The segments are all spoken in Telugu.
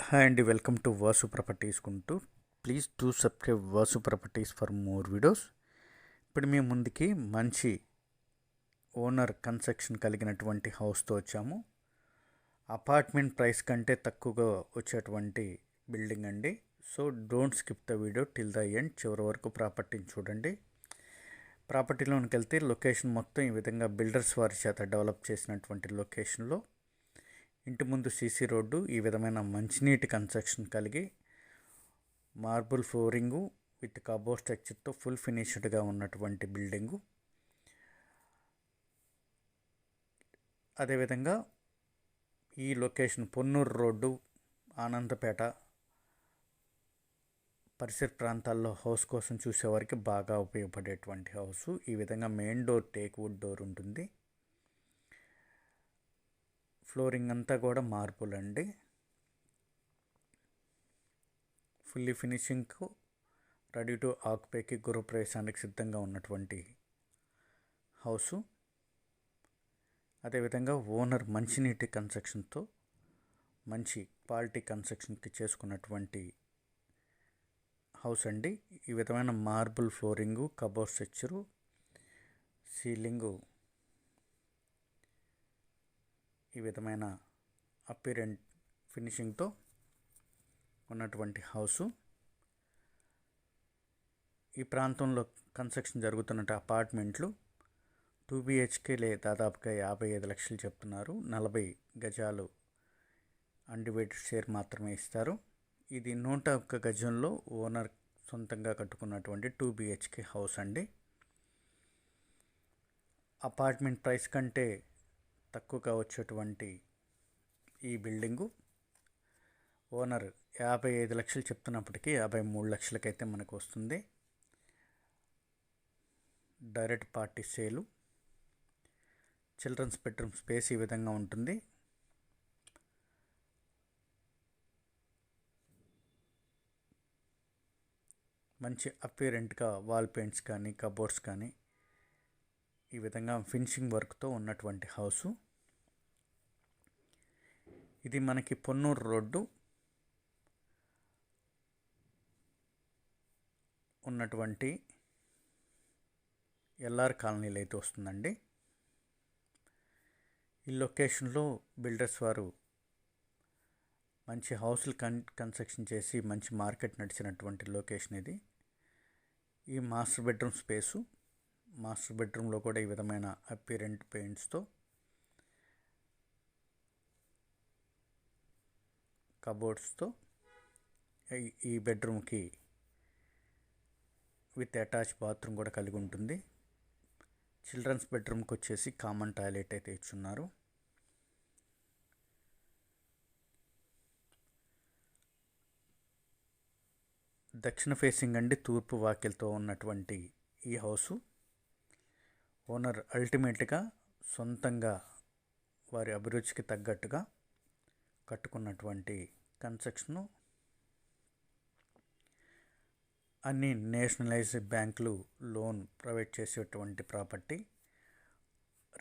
హాయ్ అండి, welcome to Vasu properties Guntur. Please do subscribe Vasu properties for more videos. ఇప్పుడు మేము ముందుకి మంచి ఓనర్ కన్స్ట్రక్షన్ కలిగినటువంటి హౌస్తో వచ్చాము. అపార్ట్మెంట్ ప్రైస్ కంటే తక్కువగా వచ్చేటువంటి బిల్డింగ్ అండి. So don't skip the video till the end, చివరి వరకు ప్రాపర్టీని చూడండి. ప్రాపర్టీలోనికి వెళ్తే లొకేషన్ మొత్తం ఈ విధంగా బిల్డర్స్ వారి చేత డెవలప్ చేసినటువంటి లొకేషన్లో ఇంటి ముందు సీసీ రోడ్డు, ఈ విధమైన మంచినీటి కన్స్ట్రక్షన్ కలిగి మార్బుల్ ఫ్లోరింగు విత్ కబోర్డ్ స్ట్రక్చర్తో ఫుల్ ఫినిష్డ్గా ఉన్నటువంటి బిల్డింగు. అదేవిధంగా ఈ లొకేషన్ పొన్నూరు రోడ్డు, ఆనందపేట పరిసర ప్రాంతాల్లో హౌస్ కోసం చూసేవారికి బాగా ఉపయోగపడేటువంటి హౌసు. ఈ విధంగా main door teak wood door ఉంటుంది. ఫ్లోరింగ్ అంతా కూడా మార్బుల్ అండి. ఫుల్లీ ఫినిషింగ్కు రెడీ టు ఆక్యుపైకి గృహప్రవేశానికి సిద్ధంగా ఉన్నటువంటి హౌసు. అదేవిధంగా ఓనర్ మంచినీటి కన్స్ట్రక్షన్తో మంచి క్వాలిటీ కన్స్ట్రక్షన్కి చేసుకున్నటువంటి హౌస్ అండి. ఈ విధమైన marble flooring, cupboard structure, ceiling, ఈ విధమైన అపిరెంట్ ఫినిషింగ్తో ఉన్నటువంటి హౌసు. ఈ ప్రాంతంలో కన్స్ట్రక్షన్ జరుగుతున్న అపార్ట్మెంట్లు 2 BHK దాదాపుగా 55 లక్షలు చెప్తున్నారు. 40 గజాలు అన్డివైడెడ్ షేర్ మాత్రమే ఇస్తారు. ఇది 101 గజంలో ఓనర్ సొంతంగా కట్టుకున్నటువంటి 2 BHK హౌస్ అండి. అపార్ట్మెంట్ ప్రైస్ కంటే తక్కువగా వచ్చేటువంటి ఈ బిల్డింగు ఓనర్ 55 లక్షలు చెప్తున్నప్పటికీ 53 లక్షలకైతే మనకు వస్తుంది. డైరెక్ట్ పార్టీ సేలు. చిల్డ్రన్స్ బెడ్రూమ్ స్పేస్ ఈ విధంగా ఉంటుంది. మంచి అపిరెంట్గా వాల్ పెయింట్స్ కానీ, కబోర్డ్స్ కానీ ఈ విధంగా ఫినిషింగ్ వర్క్తో ఉన్నటువంటి హౌసు. ఇది మనకి పొన్నూరు రోడ్డు ఉన్నటువంటి ఎల్ఆర్ కాలనీలో అయితే వస్తుందండి. ఈ లొకేషన్లో బిల్డర్స్ వారు మంచి హౌస్లు కన్స్ట్రక్షన్ చేసి మంచి మార్కెట్ నడిచినటువంటి లొకేషన్ ఇది. ఈ మాస్టర్ బెడ్రూమ్ స్పేసు. మాస్టర్ బెడ్రూమ్లో కూడా ఈ విధమైన అపిరెంట్ పెయింట్స్తో, కబోర్డ్స్తో ఈ బెడ్రూమ్కి విత్ అటాచ్ బాత్రూమ్ కూడా కలిగి ఉంటుంది. చిల్డ్రన్స్ బెడ్రూమ్కి వచ్చేసి కామన్ టాయిలెట్ అయితే ఇచ్చున్నారు. దక్షిణ ఫేసింగ్ అండి, తూర్పు వాకిలతో ఉన్నటువంటి ఈ హౌసు ఓనర్ అల్టిమేట్గా సొంతంగా వారి అభిరుచికి తగ్గట్టుగా కట్టుకున్నటువంటి కన్స్ట్రక్షను. అన్ని నేషనలైజ్డ్ బ్యాంకులు లోన్ ప్రొవైడ్ చేసేటువంటి ప్రాపర్టీ.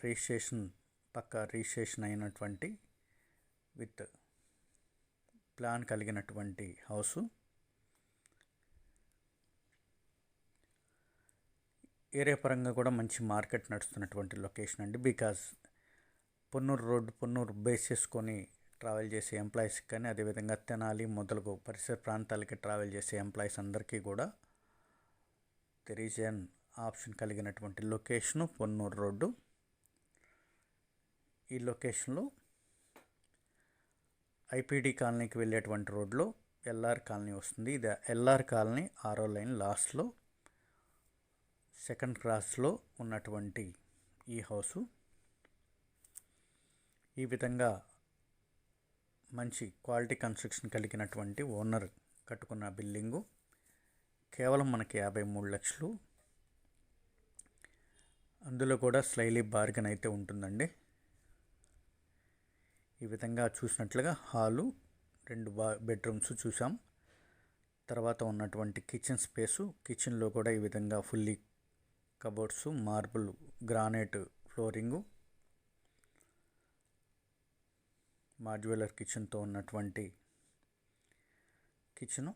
రిజిస్ట్రేషన్ అయినటువంటి విత్ ప్లాన్ కలిగినటువంటి హౌసు. ఏరియా పరంగా కూడా మంచి మార్కెట్ నడుస్తున్నటువంటి లొకేషన్ అండి. Because Ponnur road, Ponnur base చేసుకొని ట్రావెల్ చేసే ఎంప్లాయీస్కి కానీ, అదేవిధంగా తెనాలి మొదలగు పరిసర ప్రాంతాలకి ట్రావెల్ చేసే ఎంప్లాయీస్ అందరికీ కూడా దెర్ ఈజ్ ఎన్ ఆప్షన్ కలిగినటువంటి లొకేషను పొన్నూరు రోడ్డు. ఈ లొకేషన్లో ఐపీడీ కాలనీకి వెళ్ళేటువంటి రోడ్లో ఎల్ఆర్ కాలనీ వస్తుంది. ఇది ఎల్ఆర్ కాలనీ 6వ లైన్ లాస్ట్లో సెకండ్ క్రాస్లో ఉన్నటువంటి ఈ హౌసు. ఈ విధంగా మంచి క్వాలిటీ కన్స్ట్రక్షన్ కలిగినటువంటి ఓనర్ కట్టుకున్న బిల్డింగు కేవలం మనకి 53 లక్షలు. అందులో కూడా స్లైలీ బార్గెన్ అయితే ఉంటుందండి. ఈ విధంగా చూసినట్లుగా హాలు, 2 బెడ్రూమ్స్ చూసాం. తర్వాత ఉన్నటువంటి కిచెన్ స్పేసు. కిచెన్లో కూడా ఈ విధంగా fully cupboards, marble granite flooring, modular కిచెన్తో ఉన్నటువంటి కిచెను.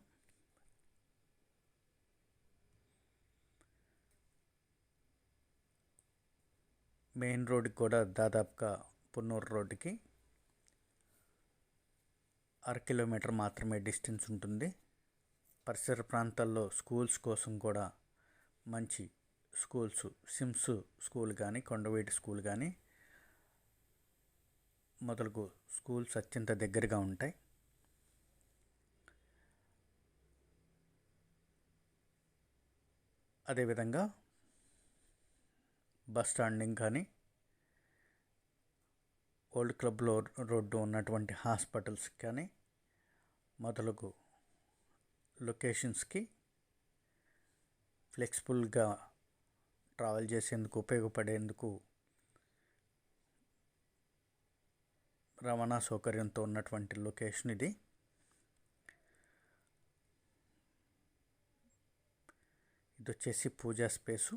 మెయిన్ రోడ్డుకి కూడా దాదాపుగా పున్నూరు రోడ్డుకి 1/2 కిలోమీటర్ మాత్రమే డిస్టెన్స్ ఉంటుంది. పరిసర ప్రాంతాల్లో స్కూల్స్ కోసం కూడా మంచి స్కూల్స్, సిమ్స్ స్కూల్ కానీ, కొండవీటి స్కూల్ కానీ మొదలగు స్కూల్స్ అత్యంత దగ్గరగా ఉంటాయి. అదేవిధంగా బస్ స్టాండింగ్ కానీ, ఓల్డ్ క్లబ్ రోడ్డు ఉన్నటువంటి హాస్పిటల్స్ కానీ మొదలగు లొకేషన్స్కి ఫ్లెక్సిబుల్గా ట్రావెల్ చేసేందుకు ఉపయోగపడేందుకు రవాణా సౌకర్యంతో ఉన్నటువంటి లొకేషన్ ఇది. ఇది వచ్చేసి పూజా స్పేసు,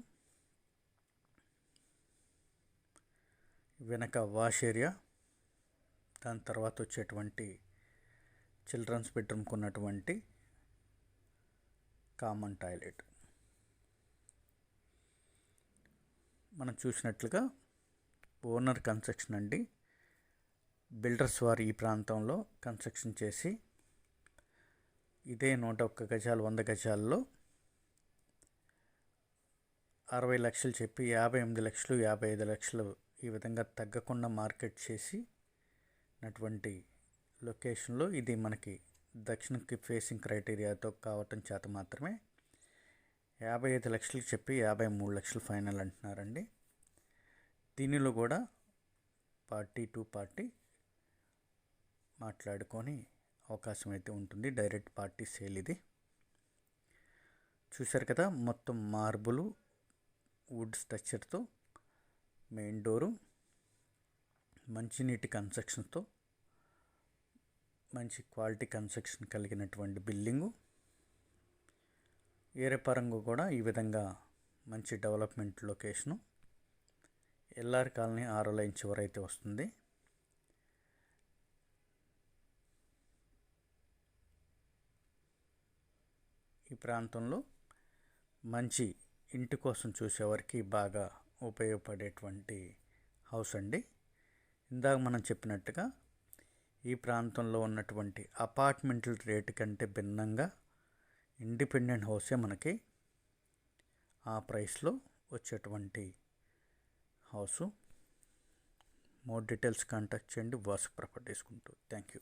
వెనక వాష్ ఏరియా, దాని తర్వాత వచ్చేటువంటి చిల్డ్రన్స్ బెడ్రూమ్కి ఉన్నటువంటి కామన్ టాయిలెట్. మనం చూసినట్లుగా ఓనర్ కన్స్ట్రక్షన్ అండి. బిల్డర్స్ వారు ఈ ప్రాంతంలో కన్స్ట్రక్షన్ చేసి ఇదే 101 గజాలు 100 గజాల్లో 60 లక్షలు చెప్పి 58 లక్షలు 55 లక్షలు ఈ విధంగా తగ్గకుండా మార్కెట్ చేసినటువంటి లొకేషన్లో ఇది మనకి దక్షిణకి ఫేసింగ్ క్రైటీరియాతో కావటం చేత మాత్రమే 55 లక్షలు చెప్పి 53 లక్షలు ఫైనల్ అంటున్నారండి. దీనిలో కూడా పార్టీ టు పార్టీ మాట్లాడుకొని అవకాశం అయితే ఉంటుంది. డైరెక్ట్ పార్టీ సేల్ ఇది. చూశారు కదా, మొత్తం మార్బులు వుడ్ స్ట్రక్చర్తో మెయిన్ డోరు, మంచినీటి కన్స్ట్రక్షన్తో మంచి క్వాలిటీ కన్స్ట్రక్షన్ కలిగినటువంటి బిల్డింగు. ఏరే పరంగా కూడా ఈ విధంగా మంచి డెవలప్మెంట్ లొకేషను. ఎల్ఆర్ కాలనీ 6వ లైన్ చివరైతే వస్తుంది. ఈ ప్రాంతంలో మంచి ఇంటి కోసం చూసేవారికి బాగా ఉపయోగపడేటువంటి హౌస్ అండి. ఇందాక మనం చెప్పినట్టుగా ఈ ప్రాంతంలో ఉన్నటువంటి అపార్ట్మెంట్ల రేటు కంటే భిన్నంగా ఇండిపెండెంట్ హౌసే మనకి ఆ ప్రైస్లో వచ్చేటువంటి హౌసు. మోర్ డీటెయిల్స్ కాంటాక్ట్ చేయండి వాసు ప్రాపర్టీస్. Thank you.